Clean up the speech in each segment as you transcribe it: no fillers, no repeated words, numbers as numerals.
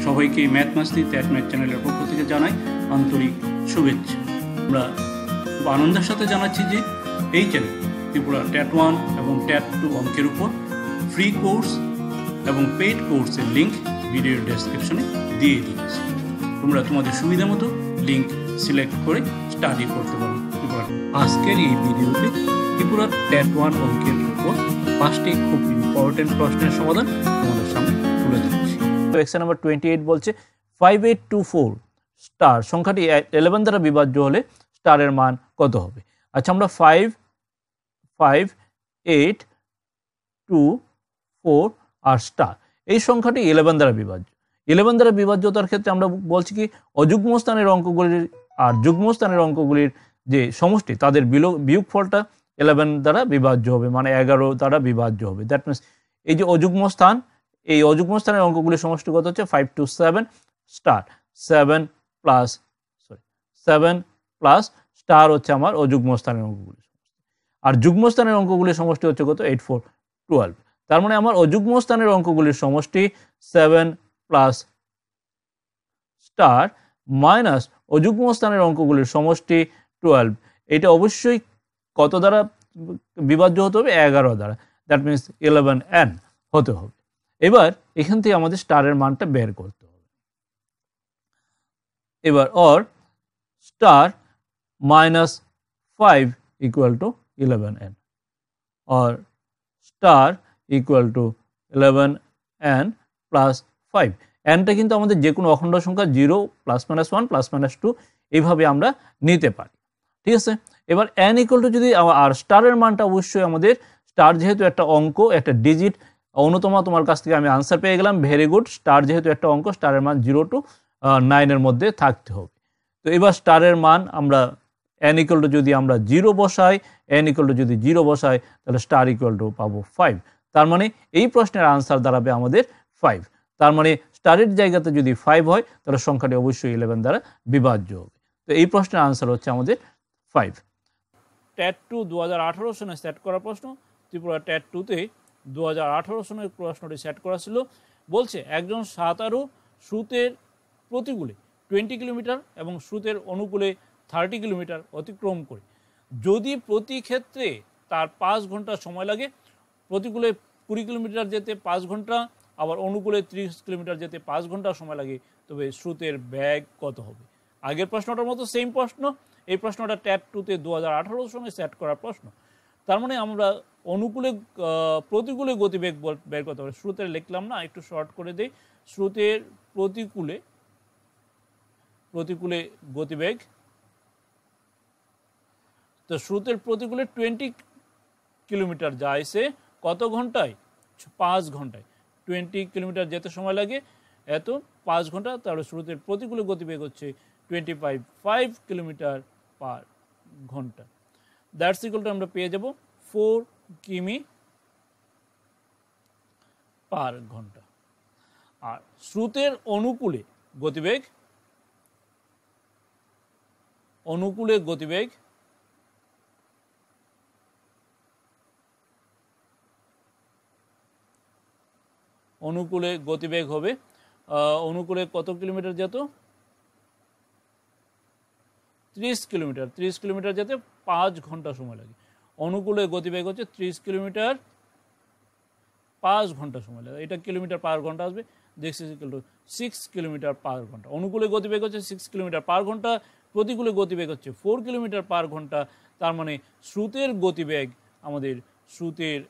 সবাইকে ম্যাথমাস্তি ম্যাথ চ্যানেলের পক্ষ থেকে জানাই আন্তরিক শুভেচ্ছা। আমরা খুব আনন্দের সাথে জানাচ্ছি যে এই চ্যানেল ত্রিপুরা ট্যাট 1 এবং ট্যাট 2 অঙ্কের উপর ফ্রি কোর্স এবং পেইড কোর্সের লিঙ্ক ভিডিওর ডেসক্রিপশনে দিয়ে দিয়েছি। তোমরা তোমাদের সুবিধা মতো লিঙ্ক সিলেক্ট করে স্টাডি করতে পারো। আজকের এই ভিডিওতে ত্রিপুরা ট্যাট 1 অঙ্কের উপর 5টি খুব ইম্পর্টেন্ট প্রশ্নের সমাধান তোমাদের সামনে তুলে ধরছি। কোয়েশ্চেন নাম্বার 28 বলছে 5824 স্টার সংখ্যাটি 11 দ্বারা বিভাজ্য হলে স্টারের মান কত হবে? আচ্ছা, আমরা 5 5 8 2 4 আর স্টার এই সংখ্যাটি 11 দ্বারা বিভাজ্য। 11 দ্বারা বিভাজ্যতার ক্ষেত্রে আমরা বলছি কি অযুগ্ম স্থানের অঙ্কগুলির আর যুগ্ম স্থানের অঙ্কগুলির যে সমষ্টি তাদের বিয়োগফলটা 11 দ্বারা বিভাজ্য হবে, মানে 11 দ্বারা বিভাজ্য হবে। দ্যাট মিনস এই যে অযুগ্ম স্থান, এই অযুগ্ম স্থানের অঙ্কগুলির সমষ্টি কত হচ্ছে 5 to 7 স্টার 7 প্লাস স্টার হচ্ছে আমার অযুগ্ম স্থানের অঙ্কগুলির সমষ্টি, আর যুগ্ম স্থানের অঙ্কগুলির সমষ্টি হচ্ছে কত 8 4 12। তার মানে আমার অযুগ্ম স্থানের অঙ্কগুলির সমষ্টি 7 প্লাস স্টার মাইনাস অযুগ্ম স্থানের অঙ্কগুলির সমষ্টি 12। এটা অবশ্যই কত দ্বারা বিভাজ্য হতে হবে? 11 দ্বারা। দ্যাট মিনস 11n হতে হবে। এবার এখান থেকে আমাদের স্টারের মানটা বের করতে হবে। এবার or star minus 5 equal to 11n or star equal to 11n plus 5। nটা কিন্তু আমাদের যে কোনো অখণ্ড সংখ্যা 0 প্লাস মাইনাস 1 প্লাস মাইনাস 2 এইভাবে আমরা নিতে পারি। ঠিক আছে, এবার n ইকুয়াল টু যদি আর স্টারের মানটা অবশ্যই আমাদের স্টার যেহেতু একটা অঙ্ক, একটা ডিজিট, অনুতমা তোমার কাছ থেকে আমি আনসার পেয়ে গেলাম, ভেরি গুড। স্টার যেহেতু একটা অঙ্ক, স্টারের মান 0 to 9 এর মধ্যে থাকতে হবে। তো এবার স্টারের মান আমরা n ইকুয়াল টু যদি আমরা 0 বসাই, n ইকুয়াল টু যদি 0 বসাই, তাহলে স্টার ইকুয়াল টু পাবো 5। তার মানে এই প্রশ্নের আনসার দাঁড়াবে আমাদের 5। তার মানে স্টারের জায়গাতে যদি 5 হয় তাহলে সংখ্যাটি অবশ্যই 11 দ্বারা বিভাজ্য হবে। তো এই প্রশ্নের আনসার হচ্ছে আমাদের 5। ট্যাট 2 2018 সনে সেট করা প্রশ্ন। ত্রিপুরা ট্যাট 2-তে 2018 সনের প্রশ্নটি সেট করা ছিল। বলছে একজন সাঁতারু স্রোতের প্রতিকূলে 20 কিলোমিটার এবং স্রোতের অনুকূলে 30 কিলোমিটার অতিক্রম করে যদি প্রতি ক্ষেত্রে তার 5 ঘন্টা সময় লাগে, প্রতিকূলে 20 কিলোমিটার যেতে 5 ঘন্টা, আবার অনুকূলে 30 কিলোমিটার যেতে 5 ঘন্টা সময় লাগে, তবে স্রোতের বেগ কত হবে? আগের প্রশ্নটার মতো সেম প্রশ্ন। এই প্রশ্নটা ট্যাট 2-তে 2018 সনে সেট করা প্রশ্ন। তার মানে আমরা অনুকূলে প্রতিকূলে গতিবেগ বের করতে পারি। স্রোতের লিখলাম না, একটু শর্ট করে দেই। স্রোতের প্রতিকূলে গতিবেগ, তো স্রোতের প্রতিকূলে 20 কিলোমিটার যাইছে কত ঘন্টায়? 5 ঘন্টায়। 20 কিলোমিটার যেতে সময় লাগে এত 5 ঘন্টা, তাহলে স্রোতের প্রতিকূলে গতিবেগ হচ্ছে 5 কিলোমিটার পার ঘন্টা। দ্যাটস ইকুয়াল টু আমরা পেয়ে যাব 4 কিমি পার ঘন্টা। আর স্রোতের অনুকূলে গতিবেগ হবে অনুকূলে কত কিলোমিটার যেত? 30 কিলোমিটার। 30 কিলোমিটার যেতে 5 ঘন্টা সময় লাগে। অনুকূলে গতিবেগ হচ্ছে 30 কিলোমিটার 5 ঘন্টা সময় লাগে। এটা কিলোমিটার পার ঘন্টা আসবে। This is equal to 6 kilometre পার ঘন্টা। অনুকূলে গতিবেগ হচ্ছে 6 কিলোমিটার পার ঘন্টা, প্রতিকূলে গতিবেগ হচ্ছে 4 কিলোমিটার পার ঘন্টা। তার মানে স্রোতের গতিবেগ আমাদের স্রোতের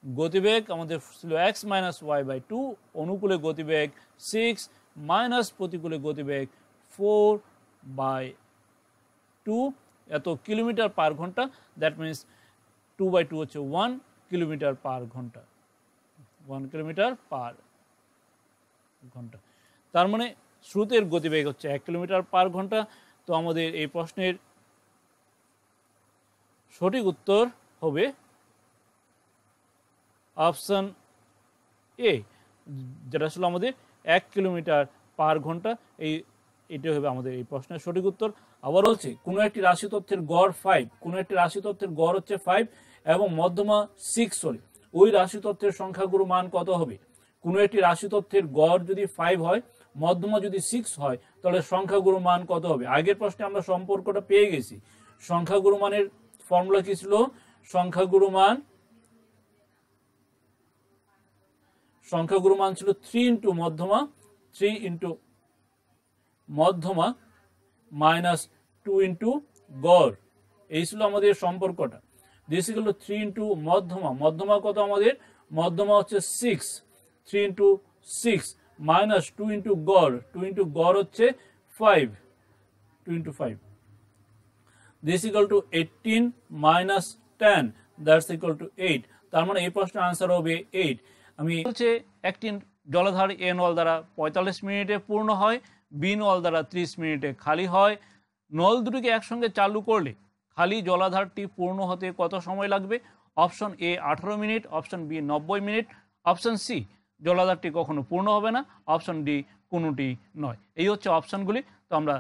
গতিবেগ আমাদের ছিল x মাইনাস ওয়াই বাই 2। অনুকূলে গতিবেগ 6 মাইনাস প্রতিকূলে গতিবেগ 4/2 এত কিলোমিটার পার ঘন্টা। দ্যাট মিনস 2/2 হচ্ছে 1 কিলোমিটার পার ঘন্টা। 1 কিলোমিটার পার ঘন্টা। তার মানে স্রোতের গতিবেগ হচ্ছে 1 কিলোমিটার পার ঘন্টা। তো আমাদের এই প্রশ্নের সঠিক উত্তর হবে অপশন এ, যেটা ছিল আমাদের 1 কিলোমিটার পার ঘন্টা। এই এটাই হবে আমাদের এই প্রশ্নের সঠিক উত্তর। আবার হচ্ছে কোনো একটি রাশি তথ্যের গড় 5, কোনো একটি রাশি তথ্যের গড় হচ্ছে 5 এবং মধ্যমা 6 হলে ওই রাশি তথ্যের সংখ্যাগুরু মান কত হবে? কোনো একটি রাশি তথ্যের গড় যদি 5 হয়, মধ্যমা যদি 6 হয়, তাহলে সংখ্যাগুরু মান কত হবে? আগের প্রশ্নে আমরা সম্পর্কটা পেয়ে গেছি। সংখ্যাগুরু মানের ফর্মুলা কি ছিল? সংখ্যাগুরু মান ছিল 3 ইন্টু মধ্যমা, 3 ইন্টু মধ্যমা মাইনাস 2 ইন্টু গড়। এই ছিল আমাদের সম্পর্কটা। দিস ইকুয়াল টু 3 ইন্টু মধ্যমা, মধ্যমা কত আমাদের? মধ্যমা হচ্ছে 6, 3 ইন্টু 6 মাইনাস 2 ইন্টু গড়, 2 ইন্টু গড় হচ্ছে 5, 2 into 5। This equal to 18 minus 10, that's equal to 8। তার মানে এই প্রশ্নের আনসার হবে 8। আমি বলছে একটি জলাধার এ নল দ্বারা 45 মিনিটে পূর্ণ হয়, বি নল দ্বারা 30 মিনিটে খালি হয়। নল দুটিকে একসঙ্গে চালু করলে খালি জলাধারটি পূর্ণ হতে কত সময় লাগবে? Option A 18 minute, option B 90 minute, option C জলাধারটি কখনো পূর্ণ হবে না, অপশন ডি কোনোটি নয়। এই হচ্ছে অপশনগুলি। তো আমরা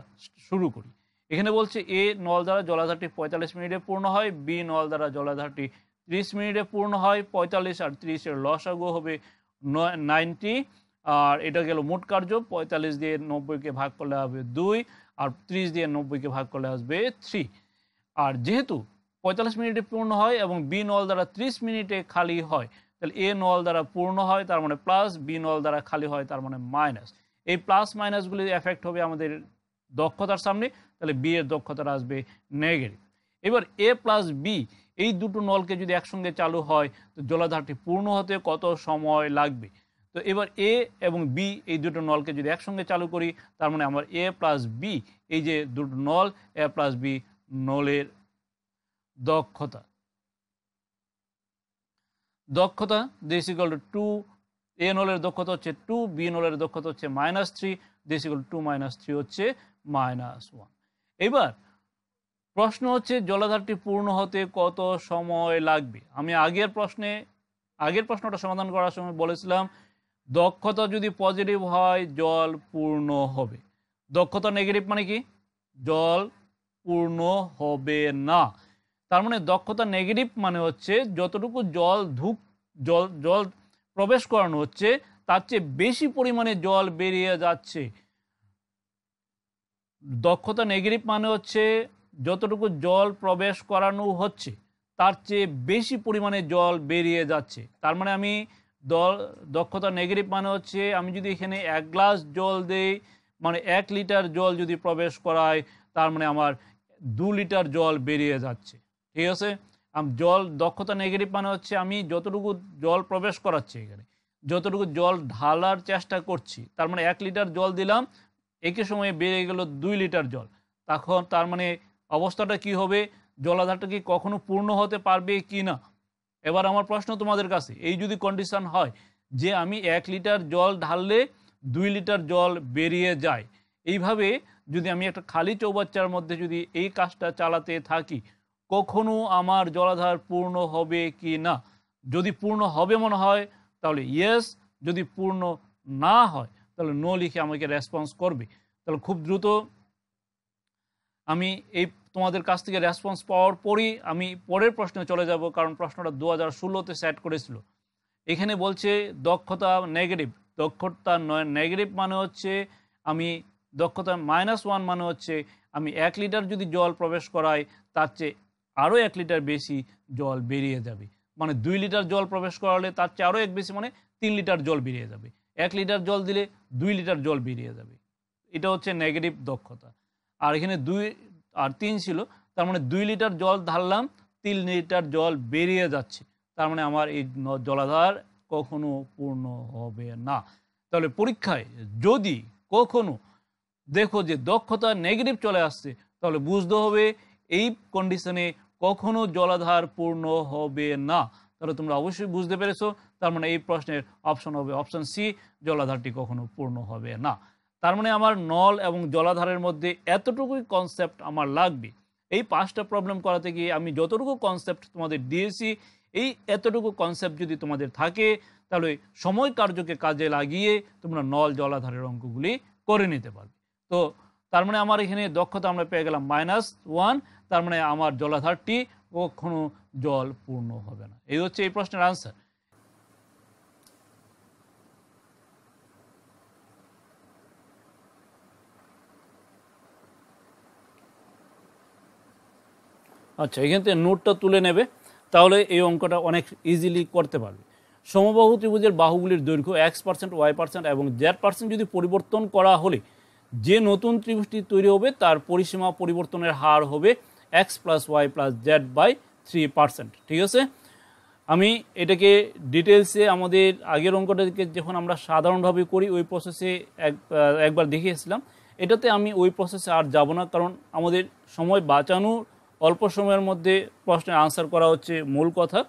শুরু করি। এখানে বলছে এ নল দ্বারা জলাধারটি 45 মিনিটে পূর্ণ হয়, বি নল দ্বারা জলাধারটি 30 মিনিটে পূর্ণ হয়। 45 আর 30 এর লসাগু হবে 90, আর এটা গেল মোট কার্য। 45 দিয়ে 90কে ভাগ করলে হবে 2, আর 30 দিয়ে 90কে ভাগ করলে আসবে 3। আর যেহেতু 45 মিনিটে পূর্ণ হয় এবং বি নল দ্বারা 30 মিনিটে খালি হয়, তাহলে এ নল দ্বারা পূর্ণ হয় তার মানে প্লাস, বি নল দ্বারা খালি হয় তার মানে মাইনাস। এই প্লাস মাইনাসগুলি এফেক্ট হবে আমাদের দক্ষতার সামনে, তাহলে বি এর দক্ষতাটা আসবে নেগেটিভ। এবার এ প্লাস বি এই দুটো নলকে যদি একসঙ্গে চালু হয় তো জলাধারটি পূর্ণ হতে কত সময় লাগবে? তো এবার এ এবং বি এই দুটো নলকে যদি একসঙ্গে চালু করি, তার মানে আমার এ প্লাস বি, এই যে দুটো নল এ প্লাস বি নলের দক্ষতা, দিস ইকুয়াল টু 2, এ নলের দক্ষতা হচ্ছে 2, বি নলের দক্ষতা হচ্ছে -3, দিস ইকুয়াল টু 2 - 3 হচ্ছে -1। এবার প্রশ্ন হচ্ছে জলাধারটি পূর্ণ হতে কত সময় লাগবে? আমি আগের প্রশ্নটা সমাধান করার সময় বলেছিলাম দক্ষতা যদি পজিটিভ হয় জল পূর্ণ হবে, দক্ষতা নেগেটিভ মানে কি? জল পূর্ণ হবে না। তার মানে দক্ষতা নেগেটিভ মানে হচ্ছে যতটুকু জল প্রবেশ করানো হচ্ছে তার চেয়ে বেশি পরিমাণে জল বেরিয়ে যাচ্ছে। দক্ষতা নেগেটিভ মানে হচ্ছে যতটুকু জল প্রবেশ করানো হচ্ছে তার চেয়ে বেশি পরিমাণে জল বেরিয়ে যাচ্ছে। তার মানে আমি দক্ষতা নেগেটিভ মানে হচ্ছে আমি যদি এখানে 1 গ্লাস জল দেই, মানে 1 লিটার জল যদি প্রবেশ করায়, তার মানে আমার 2 লিটার জল বেরিয়ে যাচ্ছে। ঠিক আছে? দক্ষতা নেগেটিভ মানে হচ্ছে আমি যতটুকু জল প্রবেশ করাচ্ছি, এখানে যতটুকু জল ঢালার চেষ্টা করছি, তার মানে 1 লিটার জল দিলাম, একই সময়ে বেরিয়ে গেল 2 লিটার জল। তখন তার মানে অবস্থাটা কি হবে? জলাধারটা কি কখনো পূর্ণ হতে পারবে কি না? এবার আমার প্রশ্ন তোমাদের কাছে, এই যদি কন্ডিশন হয় যে আমি 1 লিটার জল ঢাললে 2 লিটার জল বেরিয়ে যায়, এইভাবে যদি আমি একটা খালি চৌবাচ্চার মধ্যে যদি এই কাজটা চালাতে থাকি, কখনো আমার জলাধার পূর্ণ হবে কি না? যদি পূর্ণ হবে মনে হয় তাহলে ইয়েস, যদি পূর্ণ না হয় তাহলে নো লিখে আমাকে রেসপন্স করবে। তাহলে খুব দ্রুত আমি এই তোমাদের কাছ থেকে রেসপন্স পাওয়ার পরই আমি পরের প্রশ্নে চলে যাব, কারণ প্রশ্নটা 2016-তে সেট করেছিল। এখানে বলছে দক্ষতা নেগেটিভ। দক্ষতা নেগেটিভ মানে হচ্ছে আমি দক্ষতা -1 মানে হচ্ছে আমি 1 লিটার যদি জল প্রবেশ করাই তার চেয়ে আরও 1 লিটার বেশি জল বেরিয়ে যাবে। মানে 2 লিটার জল প্রবেশ করালে তার চেয়ে আরও 1 বেশি, মানে 3 লিটার জল বেরিয়ে যাবে। 1 লিটার জল দিলে 2 লিটার জল বেরিয়ে যাবে। এটা হচ্ছে নেগেটিভ দক্ষতা। আর এখানে 2 আর 3 ছিল, তার মানে 2 লিটার জল ঢাললাম, 3 লিটার জল বেরিয়ে যাচ্ছে, তার মানে আমার এই জলাধার কখনো পূর্ণ হবে না। তাহলে পরীক্ষায় যদি কখনো দেখো যে দক্ষতা নেগেটিভ চলে আসছে, তাহলে বুঝতে হবে এই কন্ডিশনে কখনো জলাধার পূর্ণ হবে না। তাহলে তোমরা অবশ্যই বুঝতে পেরেছো, তার মানে এই প্রশ্নের অপশন হবে অপশন সি, জলাধারটি কখনো পূর্ণ হবে না। তার মানে আমার নল এবং জলাধারের মধ্যে এতটুকুই কনসেপ্ট আমার লাগবে। এই 5টা প্রবলেম করাতে গিয়ে আমি যতটুকু কনসেপ্ট তোমাদের দিয়েছি, এই এতটুকু কনসেপ্ট যদি তোমাদের থাকে, তাহলে সময় কার্যকে কাজে লাগিয়ে তোমরা নল জলাধারের অঙ্কগুলি করে নিতে পারবে। তো তার মানে আমার এখানে দক্ষতা আমরা পেয়ে গেলাম -1, তার মানে আমার জলাধারটি কখনো জল পূর্ণ হবে না। এই হচ্ছে এই প্রশ্নের আনসার। আচ্ছা, এখান থেকে নোটটা তুলে নেবে, তাহলে এই অঙ্কটা অনেক ইজিলি করতে পারবে। সমবাহু ত্রিভুজের বাহুগুলির দৈর্ঘ্য x%, y% এবং z% যদি পরিবর্তন করা হলে যে নতুন ত্রিভুজটি তৈরি হবে তার পরিসীমা পরিবর্তনের হার হবে x + y + z/3%। ঠিক আছে, আমি এটাকে ডিটেলসে আমাদের আগের অঙ্কটাকে যখন আমরা সাধারণভাবে করি ওই প্রসেসে একবার দেখিয়েছিলাম। এটাতে আমি ওই প্রসেসে আর যাব না, কারণ আমাদের সময় বাঁচানোর অল্প সময়ের মধ্যে প্রশ্নের আনসার করা হচ্ছে মূল কথা।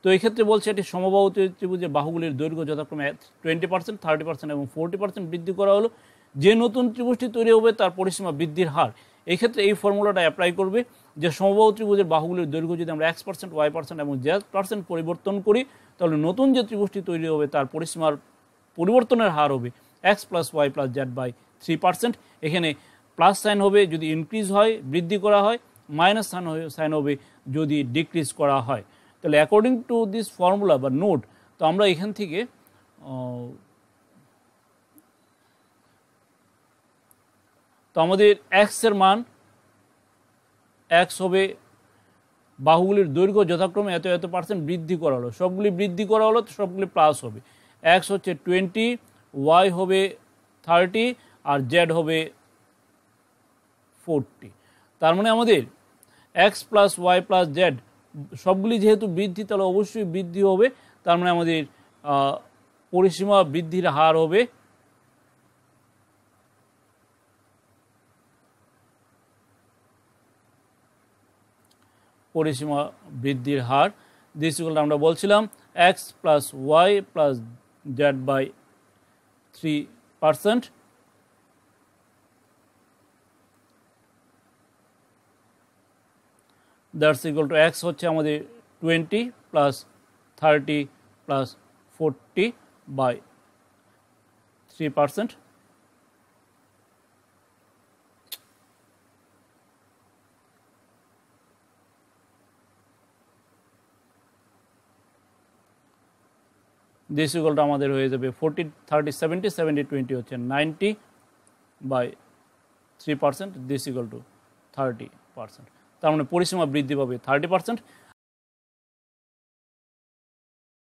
তো এই ক্ষেত্রে বলছে এটি সমবাহু ত্রিভুজের বাহুগুলির দৈর্ঘ্য যথাক্রমে 20%, 30% এবং 40% বৃদ্ধি করা হলো। যে নতুন ত্রিভুজটি তৈরি হবে তার পরিসীমা বৃদ্ধির হার। এই ক্ষেত্রে এই ফর্মুলাটা অ্যাপ্লাই করবে যে সমবাহু ত্রিভুজের বাহুগুলির দৈর্ঘ্য যদি আমরা x%, y% এবং z% পরিবর্তন করি, তাহলে নতুন যে ত্রিভুজটি তৈরি হবে তার পরিসীমার পরিবর্তনের হার হবে x + y + z/3%। এখানে প্লাস সাইন হবে যদি ইনক্রিজ হয়, বৃদ্ধি করা হয়, মাইনাস সাইন হবে যদি ডিক্রিজ করা হয়। তাহলে অ্যাকর্ডিং টু দিস ফর্মুলা বা নোট, তো আমরা এখান থেকে তো আমাদের এর মান x হবে, বাহুগুলির দৈর্ঘ্য যথাক্রমে এত এত পার্সেন্ট বৃদ্ধি করা হলো, সবগুলি বৃদ্ধি করা হলো, সবগুলি প্লাস হবে। x হচ্ছে 20, y হবে 30 আর z হবে 40। তার মানে আমাদের x + y + z সবগুলি যেহেতু বৃদ্ধি, তাহলে অবশ্যই বৃদ্ধি হবে। তার মানে আমাদের পরিসীমা বৃদ্ধির হার হবে পরিসীমা বৃদ্ধির হার দিস ইকুয়াল আমরা বলছিলাম x + y + z/3%। That's equal to x হচ্ছে আমাদের 20 + 30 + 40/3%। দিস ইকুয়াল টু আমাদের হয়ে যাবে 40, 30, 70, 70, 20 হচ্ছে 90/3%। This equal to 30%। তার মানে পরিসীমা বৃদ্ধি পাবে 30%।